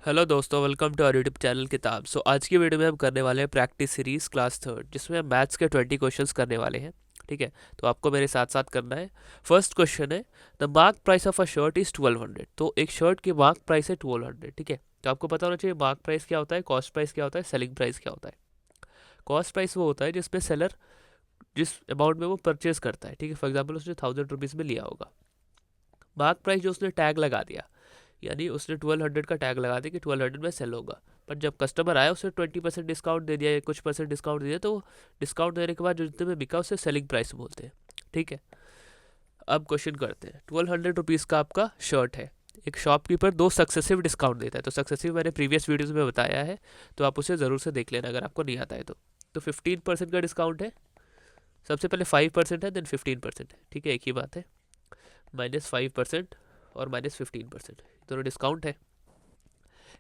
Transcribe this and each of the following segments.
Hello दोस्तों, welcome to our YouTube channel Kitab. आज की वीडियो में हम करने वाले हैं प्रैक्टिस सीरीज क्लास थर्ड, जिसमें हम मैथ्स के 20 क्वेश्चंस करने वाले हैं। ठीक है, तो आपको मेरे साथ साथ करना है। फर्स्ट क्वेश्चन है, the mark price of a shirt is 1200। तो एक शर्ट की मार्क प्राइस है 1200। ठीक है, तो आपको पता होना चाहिए मार्क प्राइस क्या होता है, कॉस्ट प्राइस क्या होता है, सेलिंग प्राइस क्या होता है। कॉस्ट प्राइस वो होता है जिसमें सेलर जिस अमाउंट में वो परचेज करता है। ठीक है, फॉर एग्जाम्पल उसने 1000 रुपीज़ में लिया होगा। मार्क प्राइस जो उसने टैग लगा दिया, यानी उसने 1200 का टैग लगा दिया कि 1200 में सेल होगा। पर जब कस्टमर आया उसे 20% डिस्काउंट दे दिया या कुछ परसेंट डिस्काउंट दे दिया, तो डिस्काउंट देने के बाद जो जितने में बिका उसे सेलिंग प्राइस बोलते हैं। ठीक है, अब क्वेश्चन करते हैं। 1200 रुपीज़ का आपका शर्ट है, एक शॉपकीपर दो सक्सेसिव डिस्काउंट देता है। तो सक्सेसिव मैंने प्रीवियस वीडियोज़ में बताया है, तो आप उसे ज़रूर से देख लेना अगर आपको नहीं आता है तो 15% का डिस्काउंट है। सबसे पहले 5% है, देन 15% है। ठीक है, एक ही बात है। -5% और -15% दोनों डिस्काउंट है।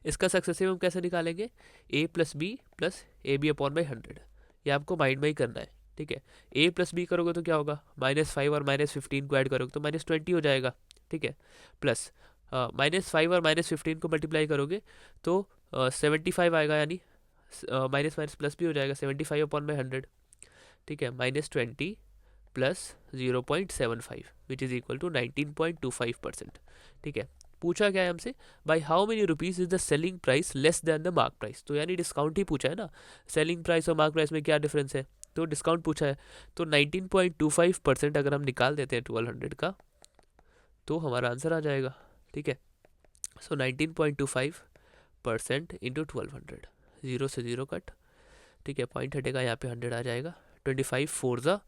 इसका सक्सेसिव हम कैसे निकालेंगे, a plus B plus A B upon by 100। ये आपको माइंड में ही करना है। ठीक है, a प्लस बी करोगे तो क्या होगा, -5 और -15 को ऐड करोगे तो -20 हो जाएगा। ठीक है, प्लस -5 और -15 को मल्टीप्लाई करोगे तो 75 आएगा, यानी माइनस माइनस प्लस भी हो जाएगा, 75 अपॉन बाई 100। ठीक है, -20 plus 0.75 which is equal to 19.25%। ठीक है, पूछा क्या है हमसे, by how many rupees is the selling price less than the mark price. तो यानी डिस्काउंट ही पूछा है ना, सेलिंग प्राइस और मार्क प्राइस में क्या डिफरेंस है, तो डिस्काउंट पूछा है। तो 19.25% अगर हम निकाल देते हैं 1200 का, तो हमारा आंसर आ जाएगा। ठीक है, सो 19.25% इंटू 1200, जीरो से जीरो कट। ठीक है, पॉइंट हटेगा, यहाँ पे 100 आ जाएगा। 25 फोर ज़ा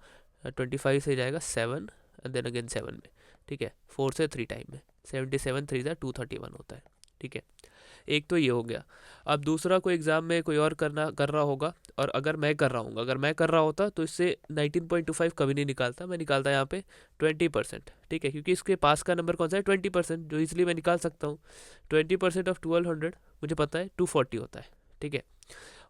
25 से जाएगा 7 एंड देन अगेन 7 में। ठीक है, 4 से 3 टाइम में 77 3 ज़ा 231 होता है। ठीक है, एक तो ये हो गया। अब दूसरा, कोई एग्ज़ाम में कोई और कर रहा होगा, और अगर मैं कर रहा हूँ, अगर मैं कर रहा होता तो इससे 19.25 कभी नहीं निकालता, मैं निकालता यहाँ पे 20%। ठीक है, क्योंकि इसके पास का नंबर कौन सा है, 20%, जो इसलिए मैं निकाल सकता हूँ। 20% ऑफ 1200 मुझे पता है 240 होता है। ठीक है,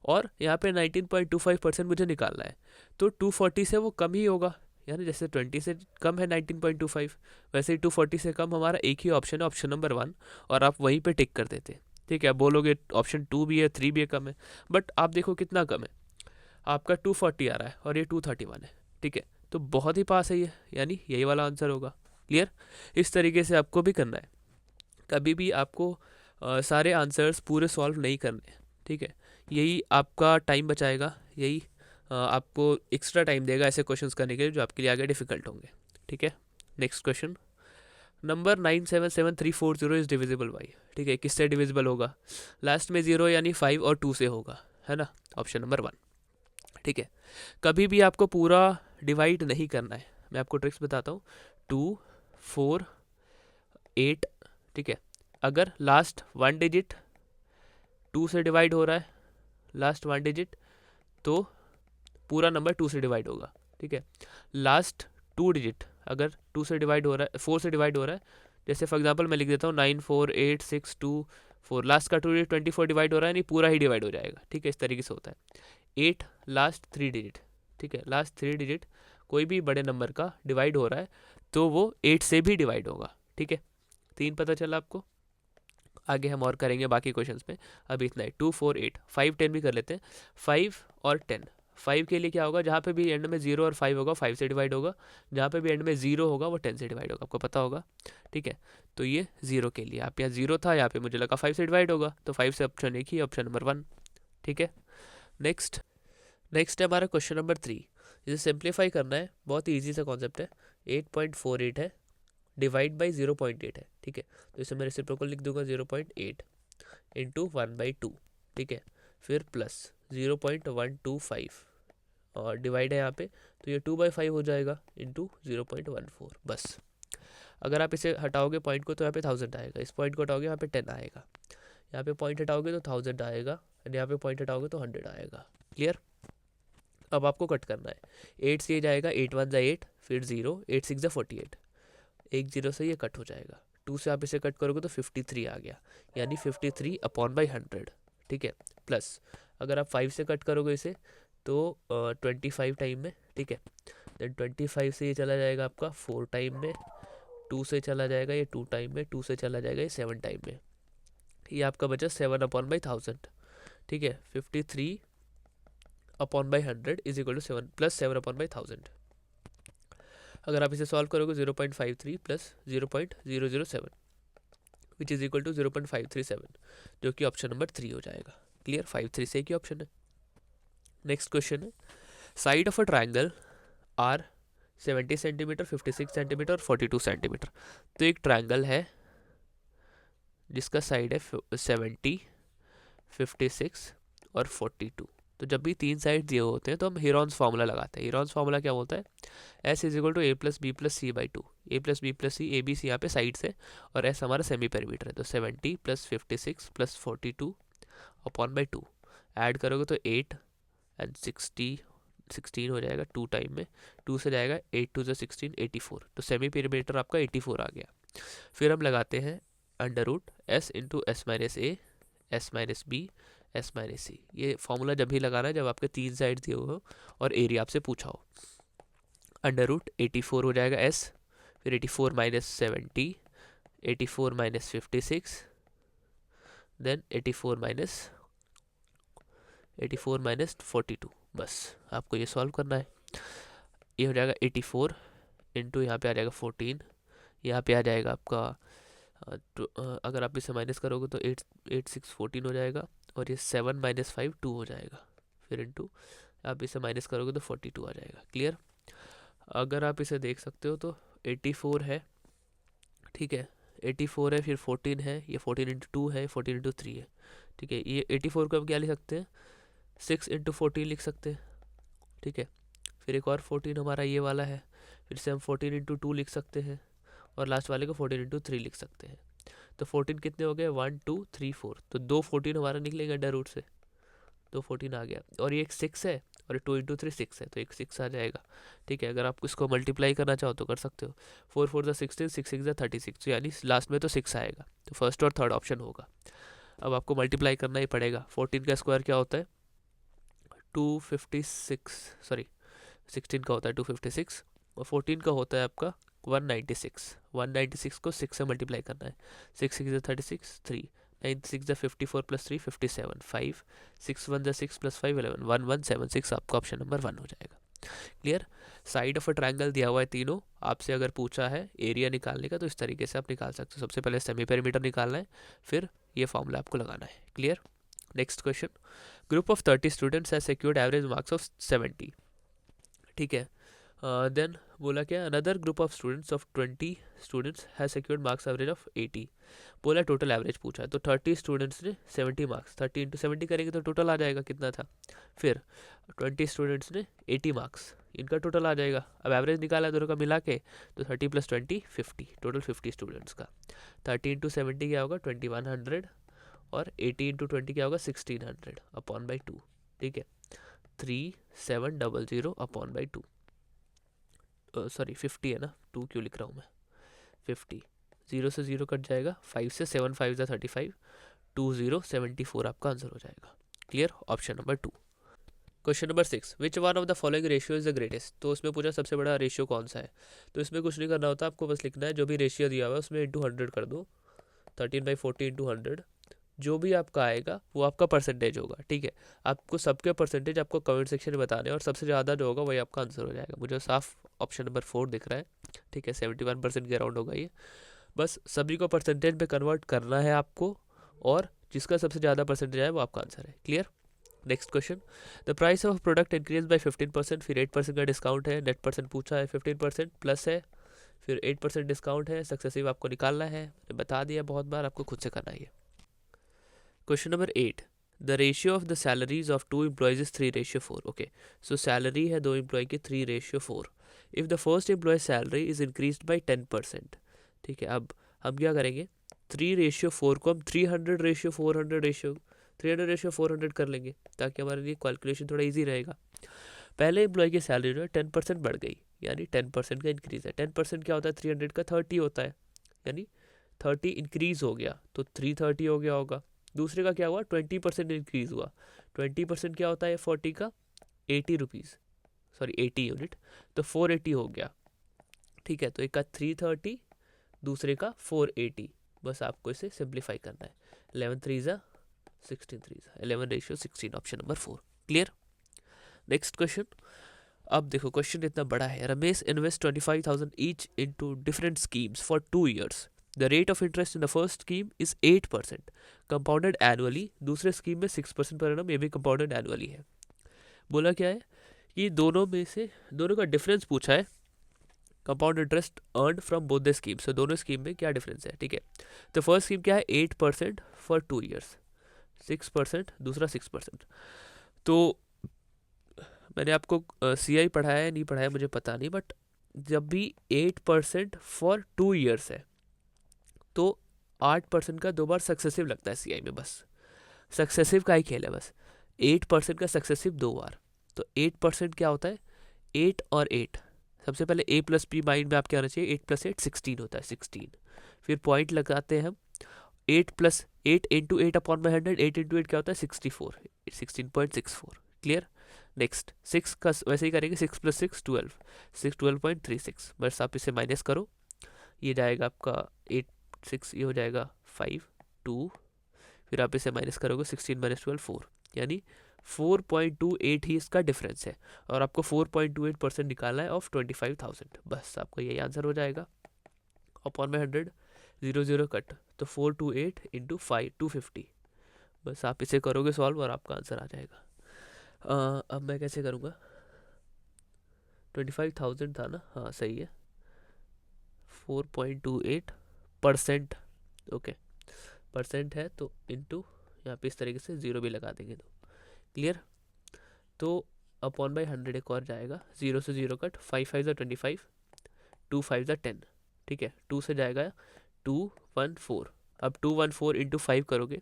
और यहाँ पे 19.25% मुझे निकालना है, तो 240 से वो कम ही होगा, यानी जैसे 20 से कम है 19.25, वैसे ही 240 से कम हमारा एक ही ऑप्शन है, ऑप्शन नंबर 1, और आप वहीं पे टिक कर देते। ठीक है, आप बोलोगे ऑप्शन 2 भी है, 3 भी है, कम है, बट आप देखो कितना कम है, आपका 240 आ रहा है और ये 231 है। ठीक है, तो बहुत ही पास है ये, यानी यही वाला आंसर होगा। क्लियर, इस तरीके से आपको भी करना है। कभी भी आपको सारे आंसर्स पूरे सॉल्व नहीं करने। ठीक है, यही आपका टाइम बचाएगा, यही आपको एक्स्ट्रा टाइम देगा ऐसे क्वेश्चंस करने के लिए जो आपके लिए आगे डिफिकल्ट होंगे। ठीक है, next question, number 977340 is divisible by. ठीक है, किससे डिविजिबल होगा, लास्ट में 0 यानी 5 और 2 से होगा, है ना, ऑप्शन नंबर 1। ठीक है, कभी भी आपको पूरा डिवाइड नहीं करना है, मैं आपको ट्रिक्स बताता हूँ। 2 4 8। ठीक है, अगर लास्ट 1 डिजिट 2 से डिवाइड हो रहा है, लास्ट 1 डिजिट, तो पूरा नंबर 2 से डिवाइड होगा। ठीक है, लास्ट 2 डिजिट अगर 2 से डिवाइड हो रहा है, 4 से डिवाइड हो रहा है, जैसे फॉर एग्जांपल मैं लिख देता हूँ 948624, लास्ट का 2 डिजिट 24 डिवाइड हो रहा है, नहीं पूरा ही डिवाइड हो जाएगा। ठीक है, इस तरीके से होता है। 8 लास्ट 3 डिजिट। ठीक है, लास्ट 3 डिजिट कोई भी बड़े नंबर का डिवाइड हो रहा है तो वो 8 से भी डिवाइड होगा। ठीक है, 3 पता चला आपको। आगे हम और करेंगे बाकी क्वेश्चंस में, अभी इतना ही। 2 4 8 5 10 भी कर लेते हैं। 5 और 10, 5 के लिए क्या होगा, जहाँ पे भी एंड में 0 और 5 होगा 5 से डिवाइड होगा, जहाँ पे भी एंड में 0 होगा वो 10 से डिवाइड होगा, आपको पता होगा। ठीक है, तो ये 0 के लिए, आप यहाँ 0 था, यहाँ पे मुझे लगा 5 से डिवाइड होगा, तो 5 से ऑप्शन एक ही, ऑप्शन नंबर 1। ठीक है, नेक्स्ट नेक्स्ट है हमारा क्वेश्चन नंबर 3। इसे सिंप्लीफाई करना है, बहुत ही ईजी सा कॉन्सेप्ट है। 8.48 है, डिवाइड बाई 0.8 है। ठीक है, तो इसे मैं रेसिप्रोकल लिख दूंगा 0.8 इंटू 1/2। ठीक है, फिर प्लस 0.125 और डिवाइड है यहाँ पे, तो ये 2/5 हो जाएगा इंटू 0.14। बस, अगर आप इसे हटाओगे पॉइंट को तो यहाँ पे 1000 आएगा, इस पॉइंट को हटाओगे यहाँ पे 10 आएगा, यहाँ पे पॉइंट हटाओगे तो 1000 आएगा, एंड यहाँ पे पॉइंट हटाओगे तो 100 आएगा। क्लियर, अब आपको कट करना है। 8 से ये जाएगा, 8 1 ज़ा 8, फिर 0, 8 6 ज़ा 48, एक 0 से ये कट हो जाएगा। 2 से आप इसे कट करोगे तो 53 आ गया, यानी 53 अपॉन बाई 100। ठीक है, प्लस अगर आप 5 से कट करोगे इसे तो 25 टाइम में। ठीक है, देन 25 से ये चला जाएगा आपका 4 टाइम में, 2 से चला जाएगा ये 2 टाइम में, 2 से चला जाएगा ये 7 टाइम में, ये आपका बचा 7/1000, ठीक है। 53/100 इज इक्वल टू 7 प्लस 7/1000। अगर आप इसे सॉल्व करोगे 0.53 plus 0.007 which is equal to 0.537, जो कि ऑप्शन नंबर 3 हो जाएगा। क्लियर, 5 3 से ही ऑप्शन है। नेक्स्ट क्वेश्चन है, side of a triangle are 70 centimetre, 56 centimetre और 42 सेंटीमीटर। तो एक ट्राइंगल है जिसका साइड है 70, 56 और 42। तो जब भी तीन साइड दिए होते हैं तो हम हेरॉन्स फार्मूला लगाते हैं। हेरॉन्स फार्मूला क्या बोलता है, S is equal to A plus B plus C by two. A plus B plus C, A B C यहाँ पे साइड से, और एस हमारा सेमी पेरीमीटर है। तो 70 plus 56 plus 42 upon by 2 add करोगे तो 8 एंड 16 हो जाएगा 2 टाइम में। 2 से जाएगा 8 2 जो 16, 84। तो सेमी पेरीमीटर आपका 84 आ गया। फिर हम लगाते हैं under root S into S minus A, S minus B, S minus C. ये फॉर्मूला जब भी लगाना है जब आपके तीन साइड दिए हो और एरिया आपसे पूछा हो। अंडर रूट 84 हो जाएगा एस, फिर 84 माइनस 70, 84 माइनस 56, देन 84 माइनस 42। बस आपको ये सॉल्व करना है। ये हो जाएगा 84 इंटू यहाँ पे आ जाएगा 14, यहाँ पे आ जाएगा आपका अगर आप इसे माइनस करोगे तो 8 6 14 हो जाएगा, और ये 7 माइनस 5 2 हो जाएगा। फिर इंटू आप इसे माइनस करोगे तो 42 आ जाएगा। क्लियर, अगर आप इसे देख सकते हो तो 84 है, ठीक है, 84 है, फिर 14 है, ये 14 इंटू 2 है, 14 इंटू 3 है, ठीक है। ये 84 को हम क्या लिख सकते हैं, 6 इंटू 14 लिख सकते हैं, ठीक है। फिर एक और 14 हमारा ये वाला है, फिर से हम 14 इंटू 2 लिख सकते हैं, और लास्ट वाले को 14 इंटू 3 लिख सकते हैं। तो 14 कितने हो गए, 1 2 3 4, तो 2 14 हमारा निकलेगा अंडर रूट से, 2 14 आ गया। और ये एक 6 है, और 2 इंटू 3 6 है, तो एक 6 आ जाएगा, ठीक है। अगर आप इसको मल्टीप्लाई करना चाहो तो कर सकते हो। 4 4 ज़ा 16, 6 6 ज़ा 36, तो यानी लास्ट में तो 6 आएगा, तो फर्स्ट और थर्ड ऑप्शन होगा। अब आपको मल्टीप्लाई करना ही पड़ेगा। 14 का स्क्वायर क्या होता है, 256, सॉरी 16 का होता है 256, और 14 का होता है आपका 196। 196 को 6 से मल्टीप्लाई करना है। 6 6 ज़ा 36, 3 9 6 ज़ा 54 प्लस 3 57, 5 6 1 ज़ा 6 प्लस 5 11, 1176 आपका ऑप्शन नंबर 1 हो जाएगा। Clear, side of a triangle दिया हुआ है तीनों, आपसे अगर पूछा है एरिया निकालने का तो इस तरीके से आप निकाल सकते हो। सबसे पहले सेमी पेरीमीटर निकालना है, फिर ये फॉर्मूला आपको लगाना है। Clear, next question, group of 30 students has secured average marks of 70, ठीक है। देन बोला क्या, another group of students of 20 students has secured marks average of 80। बोला टोटल एवरेज पूछा है, तो 30 स्टूडेंट्स ने 70 मार्क्स, 30 इंटू 70 करेंगे तो टोटल आ जाएगा कितना था। फिर 20 स्टूडेंट्स ने 80 मार्क्स, इनका टोटल आ जाएगा। अब एवरेज निकाला है दोनों का मिला के, तो 30 प्लस 20 50, टोटल 50 स्टूडेंट्स का। 30 इंटू 70 क्या होगा 2100, और 80 इंटू 20 क्या होगा 1600 अपॉन बाई 2, ठीक है। 3700 अपॉन बाई 2, सॉरी 50 है ना, 2 क्यों लिख रहा हूँ मैं, 50, 0 से 0 कट जाएगा, 5 से 7 5 ज़ा 35, 2074 आपका आंसर हो जाएगा। Clear, option number 2। Question number 6, which one of the following ratio is the greatest. तो उसमें पूछा सबसे बड़ा रेशियो कौन सा है। तो इसमें कुछ नहीं करना होता, आपको बस लिखना है जो भी रेशियो दिया हुआ है उसमें इंटू 100 कर दो, 13/40 इंटू 100, जो भी आपका आएगा वो आपका परसेंटेज होगा, ठीक है। आपको सबके परसेंटेज आपको कमेंट सेक्शन में बताने हैं, और सबसे ज़्यादा जो होगा वही आपका आंसर हो जाएगा। मुझे साफ ऑप्शन नंबर 4 दिख रहा है, ठीक है, 71% के अराउंड होगा ये। बस सभी को परसेंटेज में कन्वर्ट करना है आपको, और जिसका सबसे ज़्यादा परसेंटेज आए वो आपका आंसर है। Clear, next question, the price of product increase by 15%, फिर 8% का डिस्काउंट है, नेट परसेंट पूछा है, 15% प्लस है, फिर 8% डिस्काउंट है, सक्सेसिव आपको निकालना है, मैंने बता दिया बहुत बार, आपको खुद से करना है। Question number 8, the ratio of the salaries of 2 employees is 3:4। Okay, so salary है 2 एम्प्लॉय की 3:4। If the first employee salary is increase by 10%, ठीक है। अब हम क्या करेंगे, 3:4 को हम 300:400 कर लेंगे, ताकि हमारे लिए कैलकुलेशन थोड़ा इजी रहेगा। पहले एम्प्लॉय की सैलरी जो है 10% बढ़ गई, यानी 10% का इंक्रीज़ है। 10% क्या होता है, 300 का 30 होता है, यानी 30 इंक्रीज़ हो गया तो 330 हो गया होगा। दूसरे का क्या हुआ, 20% इंक्रीज़ हुआ। 20% क्या होता है 40 का, 80 रुपीज़, सॉरी 80 यूनिट, तो 480 हो गया, ठीक है। तो एक का 330, दूसरे का 480, बस आपको इसे सिंप्लीफाई करना है। 11 3 ज़ा 16 3 ज़ा 11:16, option number 4। Clear. Next question. अब देखो क्वेश्चन इतना बड़ा है। Ramesh invest 25,000 each into different schemes for 2 years। The rate of interest in the first scheme is 8%, compounded annually. दूसरे स्कीम में 6% पर एनम, ये भी कंपाउंडेड एनुअली है। बोला क्या है कि दोनों में से दोनों का डिफरेंस पूछा है, compound interest earn from both the scheme. So दोनों स्कीम में क्या डिफरेंस है, ठीक है। तो फर्स्ट स्कीम क्या है, 8% फॉर 2 years, 6%, दूसरा 6%। तो मैंने आपको CI पढ़ाया है नहीं पढ़ाया मुझे पता नहीं, बट जब भी 8% फॉर 2 years है तो 8% का 2 बार सक्सेसिव लगता है CI में। बस सक्सेसिव का ही खेल है, बस 8% का सक्सेसिव 2 बार। तो 8% क्या होता है, 8 और 8। सबसे पहले A प्लस P माइंड में आपके आना चाहिए, 8 + 8 16 होता है, 16। फिर पॉइंट लगाते हैं हम, 8 + 8 इंटू 8/100, 8 इंटू 8 क्या होता है, 64, 16.64। क्लियर। नेक्स्ट 6 का वैसे ही करेंगे, 6 + 6 12, 12.36। बस आप इसे माइनस करो, ये जाएगा आपका 8 6, ये हो जाएगा 5 2, फिर आप इसे माइनस करोगे, 16 - 12 4, यानी 4.28 ही इसका डिफरेंस है। और आपको 4.28% निकालना है ऑफ 25,000। बस आपका यही आंसर हो जाएगा। अपॉन में 100, 0 0 कट, तो 428 इंटू 5 250। बस आप इसे करोगे सॉल्व और आपका आंसर आ जाएगा। अब मैं कैसे करूँगा, 25,000 था ना, हाँ सही है, 4.28%, ओके परसेंट है तो इंटू यहाँ पे इस तरीके से 0 भी लगा देंगे तो क्लियर। तो अपॉन बाई 100 एक और जाएगा, 0 से 0 कट, 5 5 ज़ा 25, 2 5 ज़ा 10, ठीक है। 2 से जाएगा 214। अब 214 इंटू 5 करोगे,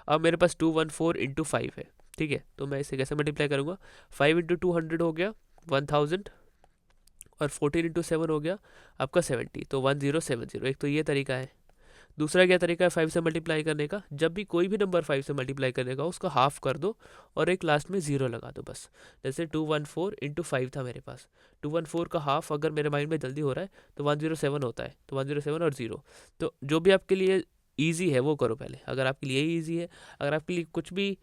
अब मेरे पास 214 इंटू 5 है, ठीक है। तो मैं इसे कैसे मल्टीप्लाई करूँगा, 5 इंटू 200 हो गया 1000, और 14 इंटू 7 हो गया आपका 70, तो 1070। एक तो ये तरीका है। दूसरा क्या तरीका है 5 से मल्टीप्लाई करने का, जब भी कोई भी नंबर 5 से मल्टीप्लाई करने का उसका हाफ कर दो और एक लास्ट में 0 लगा दो बस। जैसे 214 इंटू 5 था मेरे पास, 214 का हाफ अगर मेरे माइंड में जल्दी हो रहा है तो 107 होता है, तो 107 और 0। तो जो भी आपके लिए ईजी है वो करो पहले, अगर आपके लिए ईजी है। अगर आपके लिए कुछ भी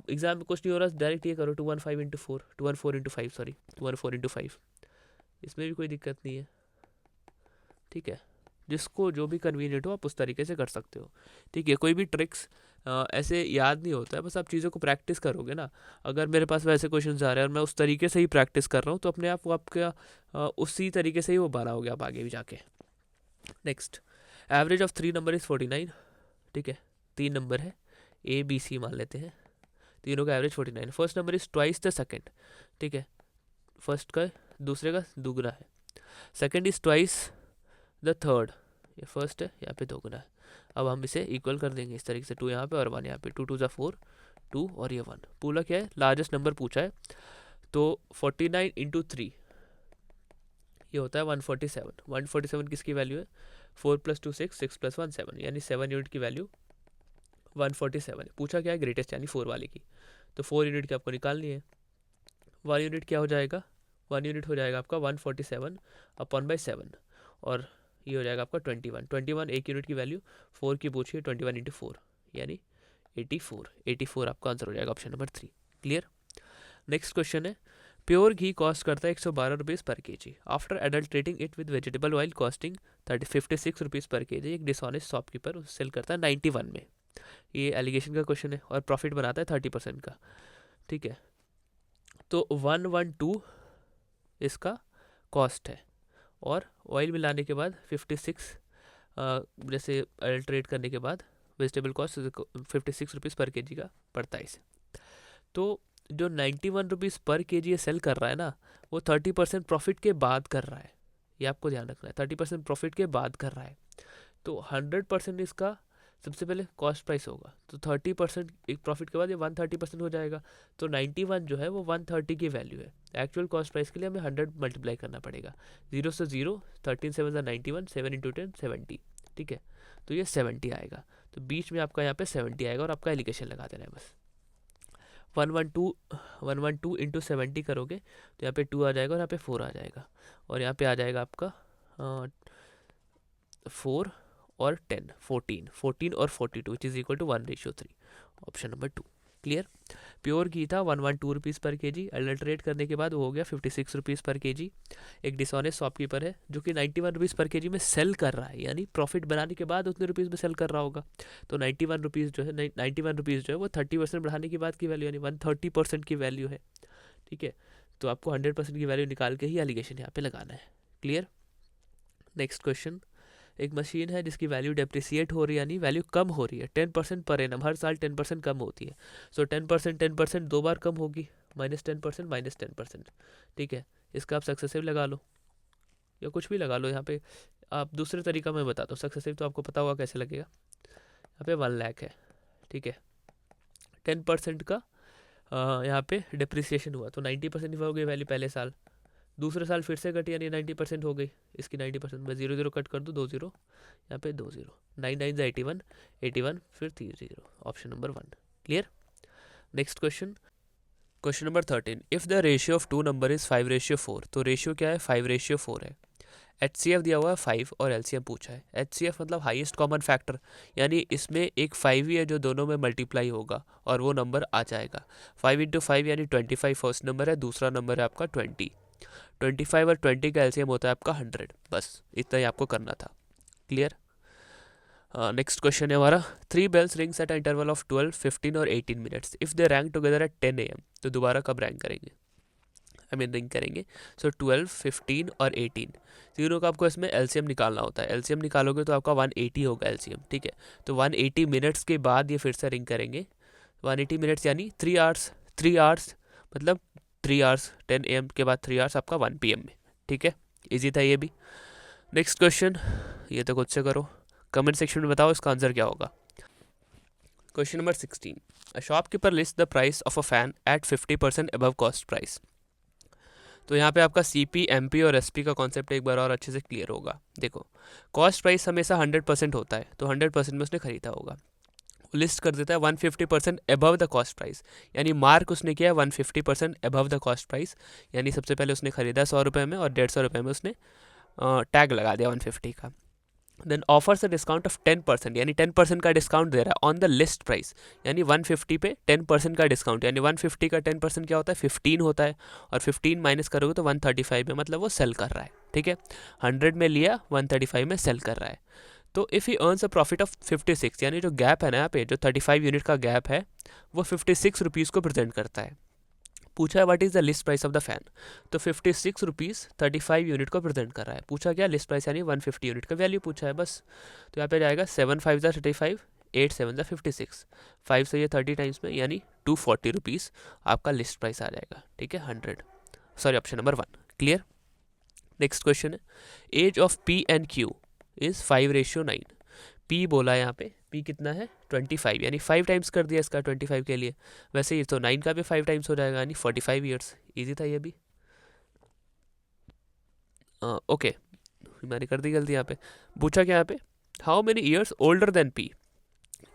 एग्जाम में कुछ नहीं हो रहा डायरेक्ट ये करो, 215 इंटू 4, 214 इंटू 5, सॉरी 214 इंटू 5, इसमें भी कोई दिक्कत नहीं है, ठीक है। जिसको जो भी कन्वीनियंट हो आप उस तरीके से कर सकते हो, ठीक है। कोई भी ट्रिक्स ऐसे याद नहीं होता है, बस आप चीज़ों को प्रैक्टिस करोगे ना। अगर मेरे पास वैसे क्वेश्चन आ रहे हैं और मैं उस तरीके से ही प्रैक्टिस कर रहा हूँ तो अपने आप वो आपका उसी तरीके से ही वो बनाओगे आप आगे भी जाके। Next, average of 3 number is 49, ठीक है। 3 नंबर है ABC मान लेते हैं, तीनों का average 49। First number is twice the second, ठीक है। फर्स्ट का दूसरे का दुगना है। Second is twice the third, ये फर्स्ट है, यहाँ पे दोगुना है। अब हम इसे इक्वल कर देंगे इस तरीके से, 2 यहाँ पे और 1 यहाँ पे, 2 2 ज़ा 4, 2 और ये 1। पूरा क्या है, लार्जेस्ट नंबर पूछा है, तो 49 इंटू 3 ये होता है 147। 147 किसकी वैल्यू है, 4 + 2 6, 6 + 1 7, यानी 7 यूनिट की वैल्यू 147 है। पूछा क्या है, ग्रेटेस्ट यानी 4 वाले की, तो 4 यूनिट की आपको निकालनी है। 1 यूनिट क्या हो जाएगा, 1 यूनिट हो जाएगा आपका 147 अपॉन बाई 7, और ये हो जाएगा आपका 21। 21 एक यूनिट की वैल्यू, 4 की पूछिए, 21 इंटू 4 यानी 84। 84 आपका आंसर हो जाएगा, option number 3। Clear. Next question है, प्योर घी कॉस्ट करता है 112 rupees per KG. After adulterating it with vegetable oil costing 56 rupees per KG, एक डिसऑनेस्ट शॉपकीपर उसे सेल करता है 91 में। ये एलिगेशन का क्वेश्चन है और प्रॉफिट बनाता है 30% का, ठीक है। तो 112 इसका कॉस्ट है, और ऑयल मिलाने के बाद 56 जैसे अल्ट्रेट करने के बाद vegetable cost 56 rupees per KG का पड़ता है इसे। तो जो 91 रुपीज़ पर केजी ये सेल कर रहा है ना, वो 30% प्रॉफिट के बाद कर रहा है, ये आपको ध्यान रखना है, 30% प्रॉफिट के बाद कर रहा है। तो 100% इसका सबसे पहले कॉस्ट प्राइस होगा, तो 30% एक प्रॉफिट के बाद ये 130% हो जाएगा। तो 91 जो है वो 130 की वैल्यू है। एक्चुअल कॉस्ट प्राइस के लिए हमें 100 मल्टीप्लाई करना पड़ेगा, 0 से 0, 13 7 91, 7 इंटू 10 70, ठीक है। तो ये 70 आएगा, तो बीच में आपका यहाँ पे 70 आएगा और आपका एलिगेशन लगा देना है बस। 112 इंटू 70 करोगे तो यहाँ पे 2 आ जाएगा और यहाँ पे 4 आ जाएगा, और यहाँ पे आ जाएगा आपका 4 और 10, 14 और 42 which is equal to 1:3, option number 2। Clear. Pure घी था 112 रुपीज़ पर केजी, अल्टरेट करने के बाद वो हो गया 56 रुपीज़ पर केजी। एक डिसऑनेस्ट शॉपकीपर है जो कि 91 रुपीज़ पर केजी में सेल कर रहा है, यानी प्रॉफिट बनाने के बाद उतने रुपीज़ में सेल कर रहा होगा। तो 91 रुपीज़ जो है 91 रुपीज़ जो है वो 30% बढ़ाने के बाद की वैल्यू, यानी 130% की वैल्यू है। ठीक है, तो आपको 100% की वैल्यू निकाल के ही एलिगेशन यहाँ पे लगाना है। क्लियर। नेक्स्ट क्वेश्चन, एक मशीन है जिसकी वैल्यू डेप्रिसिएट हो रही है, यानी वैल्यू कम हो रही है 10% पर एनम, हर साल 10% कम होती है। सो 10% दो बार कम होगी, -10% -10%। ठीक है, इसका आप सक्सेसिव लगा लो या कुछ भी लगा लो। यहाँ पे आप दूसरे तरीका मैं बताता हूँ, सक्सेसिव तो आपको पता होगा कैसे लगेगा। यहाँ पे 1 लाख है, ठीक है, 10% का यहाँ पे डिप्रिसिएशन हुआ तो 90% हो गई वैल्यू पहले साल, दूसरे साल फिर से घटी यानी 90% हो गई। इसकी 90% में 0 0 कट कर दूँ, 2 0, यहाँ पे 2 0, 9 9 81, 81 फिर 3 0, option number 1। Clear. Next question, question number 13, if the ratio of two number is 5:4, तो रेशियो क्या है 5:4 है। HCF दिया हुआ है 5 और LCM पूछा है। HCF मतलब हाईएस्ट कॉमन फैक्टर, यानी इसमें एक 5 ही है जो दोनों में मल्टीप्लाई होगा और वो नंबर आ जाएगा। 5 × 5 यानी 25 फर्स्ट नंबर है, दूसरा नंबर है आपका 20। 25 और 20 का एलसीएम होता है आपका 100। बस इतना ही आपको करना था। क्लियर। नेक्स्ट क्वेश्चन है हमारा, 3 bells rings at an interval of 12, 15 और 18 minutes. If they rang together at 10 AM, तो दोबारा कब रैंक करेंगे, रिंग करेंगे। सो 12, 15 और 18 तीनों का आपको इसमें एलसीएम निकालना होता है। एलसीएम निकालोगे तो आपका 180 होगा एलसीएम। ठीक है, तो 180 मिनट्स के बाद ये फिर से रिंग करेंगे। 180 मिनट्स यानी 3 आवर्स, 3 आवर्स मतलब 3 आवर्स 10 AM के बाद 3 आवर्स आपका 1 PM में। ठीक है, इजी था ये भी। नेक्स्ट क्वेश्चन, ये तो खुद से करो, कमेंट सेक्शन में बताओ इसका आंसर क्या होगा। Question number 16, a shopkeeper list the price of a fan at 50% above cost price. तो यहाँ पे आपका CP, MP और SP का कॉन्सेप्ट एक बार और अच्छे से क्लियर होगा। देखो, कॉस्ट प्राइस हमेशा 100% होता है, तो 100% में उसने खरीदा होगा। लिस्ट कर देता है 150% अबव द कॉस्ट प्राइस, यानी मार्क उसने किया 150% अबव द कॉस्ट प्राइस, यानी सबसे पहले उसने खरीदा 100 रुपये में और 150 रुपये में उसने टैग लगा दिया 150 का। Then offers a discount of 10%, यानी 10% का डिस्काउंट दे रहा है ऑन द लिस्ट प्राइस, यानी 150 पे 10% का डिस्काउंट, यानी 150 का 10% क्या होता है 15 होता है, और 15 माइनस करोगे तो 135 में, मतलब वो सेल कर रहा है। ठीक है, 100 में लिया 135 में सेल कर रहा है। तो if he earns a profit of 56, यानी जो गैप है ना यहाँ पे, जो 35 यूनिट का गैप है वो 56 रुपीज़ को प्रेजेंट करता है। पूछा है what is the list price of the fan, तो 56 रुपीज़ 35 यूनिट को प्रेजेंट कर रहा है। पूछा क्या लिस्ट प्राइस, यानी 150 यूनिट का वैल्यू पूछा है बस। तो यहाँ पे जाएगा 7 5 35, 8 7 56, 5 से ये 30 टाइम्स में, यानी 240 रुपीज़ आपका लिस्ट प्राइस आ जाएगा। ठीक है, 100, sorry option number 1। Clear. Next question है, age of P and Q is 5:9। P बोला है यहाँ पे, P कितना है 25, यानी 5 टाइम्स कर दिया इसका 25 के लिए। वैसे ही तो 9 का भी 5 टाइम्स हो जाएगा, यानी 45 ईयर्स। इजी था ये भी। ओके, मैंने कर दी गलती यहाँ पे। पूछा क्या यहाँ पे, how many years older than P।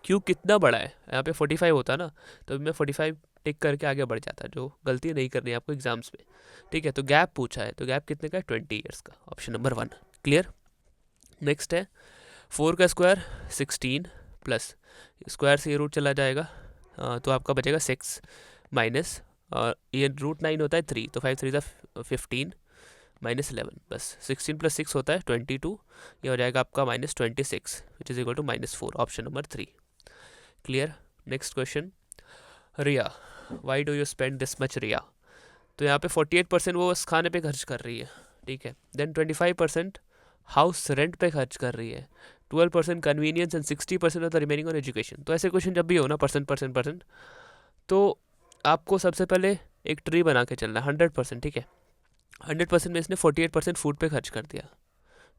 Q कितना बड़ा है, यहाँ पे 45 होता ना, तो मैं 45 टिक करके आगे बढ़ जाता, जो गलती नहीं करनी है आपको एग्जाम्स में। ठीक है, तो गैप पूछा है, तो गैप कितने का है 20 ईयर्स का, ऑप्शन नंबर 1। क्लियर। नेक्स्ट है 4 का स्क्वायर 16 प्लस स्क्वायर से ये रूट चला जाएगा, तो आपका बचेगा 6 माइनस, और ये √9 होता है 3, तो 5 3 15 माइनस 11, बस 16 + 6 होता है 22, ये हो जाएगा आपका -26 which is equal to -4, option number 3। Clear. Next question, Riya, why do you spend this much Riya. तो यहाँ पे 48% वो बस खाने पे खर्च कर रही है। ठीक है, देन 25% हाउस रेंट पे खर्च कर रही है, 12% convenience and 60% of the remaining on education. तो ऐसे क्वेश्चन जब भी हो ना परसेंट, तो आपको सबसे पहले एक ट्री बना के चलना है 100%। ठीक है, 100% में इसने 48% फूड पे खर्च कर दिया।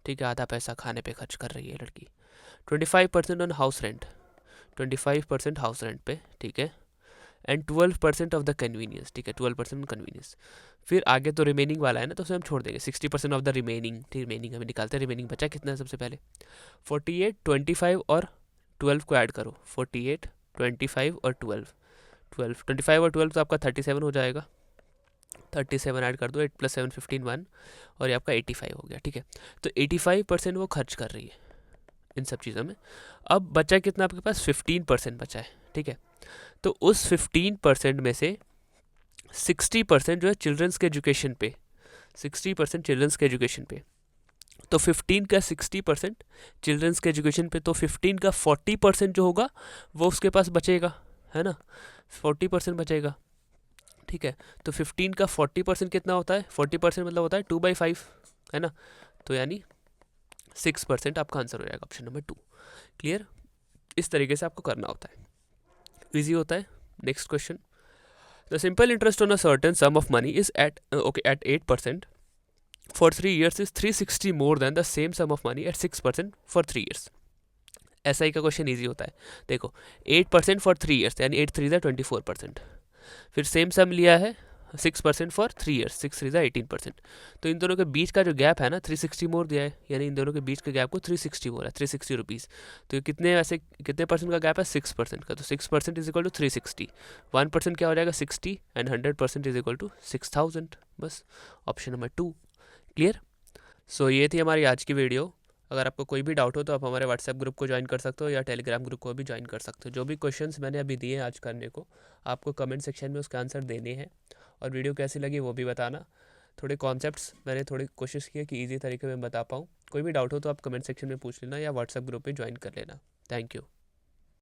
ठीक है, आधा पैसा खाने पे खर्च कर रही है लड़की। 25% on house rent, 25% house rent पे। ठीक है, एंड 12% ऑफ द कन्वीनियंस। ठीक है, 12% कन्वीनियंस। फिर आगे तो रिमेनिंग वाला है ना, तो उसे हम छोड़ देंगे। 60% ऑफ द रिमेनिंग, ठीक, रिमेनिंग हमें निकालते हैं। रिमेनिंग बचा कितना है सबसे पहले 48, 25 और 12 को ऐड करो, 48, 25 और 12, 25 और 12 तो आपका 37 हो जाएगा। 37 ऐड कर दो, 8 + 7 15 1, और ये आपका 85 हो गया। ठीक है, तो 85% वो खर्च कर रही है। इन सब चीज़ों में। अब बचा कितना आपके पास, 15% बचा है, ठीक है। तो उस 15% में से 60% जो है चिल्ड्रंस के एजुकेशन पे, 60% चिल्ड्रंस के एजुकेशन पे। तो 15 का 60% चिल्ड्रंस के एजुकेशन पे, तो 15 का 40% जो होगा वो उसके पास बचेगा, है ना, 40% बचेगा, ठीक है। तो 15 का 40% कितना होता है, 40% मतलब होता है 2/5, है ना। तो यानी 6% आपका आंसर हो जाएगा ऑप्शन नंबर 2। क्लियर, इस तरीके से आपको करना होता है, ईजी होता है। Next question, the simple interest on a certain sum of money is at at 8% for 3 years is 360 more than the same sum of money at 6% for 3 years। SI का क्वेश्चन ईजी होता है। देखो 8% for 3 years यानी 8 3 24%, फिर same सम लिया है 6% for 3 years, 6 3 18%। तो इन दोनों के बीच का जो गैप है ना 360 मोर दिया है, यानी इन दोनों के बीच के गैप को 360 बोला है, 360 रुपीज़। तो ये कितने वैसे कितने परसेंट का गैप है, 6% का। तो 6% इज इक्वल टू 360, 1% क्या हो जाएगा 60 एंड 100% इज इक्वल टू 6000। बस ऑप्शन नंबर 2। क्लियर। सो ये थी हमारी आज की वीडियो। अगर आपको कोई भी डाउट हो तो आप हमारे व्हाट्सएप ग्रुप को ज्वाइन कर सकते हो या टेलीग्राम ग्रुप को भी ज्वाइन कर सकते हो। जो भी क्वेश्चंस मैंने अभी दिए आज करने को, आपको कमेंट सेक्शन में उसका आंसर देने हैं। और वीडियो कैसी लगी वो भी बताना। थोड़े कॉन्सेप्ट्स मैंने थोड़ी कोशिश की है कि ईजी तरीके में बता पाऊँ। कोई भी डाउट हो तो आप कमेंट सेक्शन में पूछ लेना या व्हाट्सएप ग्रुप में ज्वाइन कर लेना। Thank you.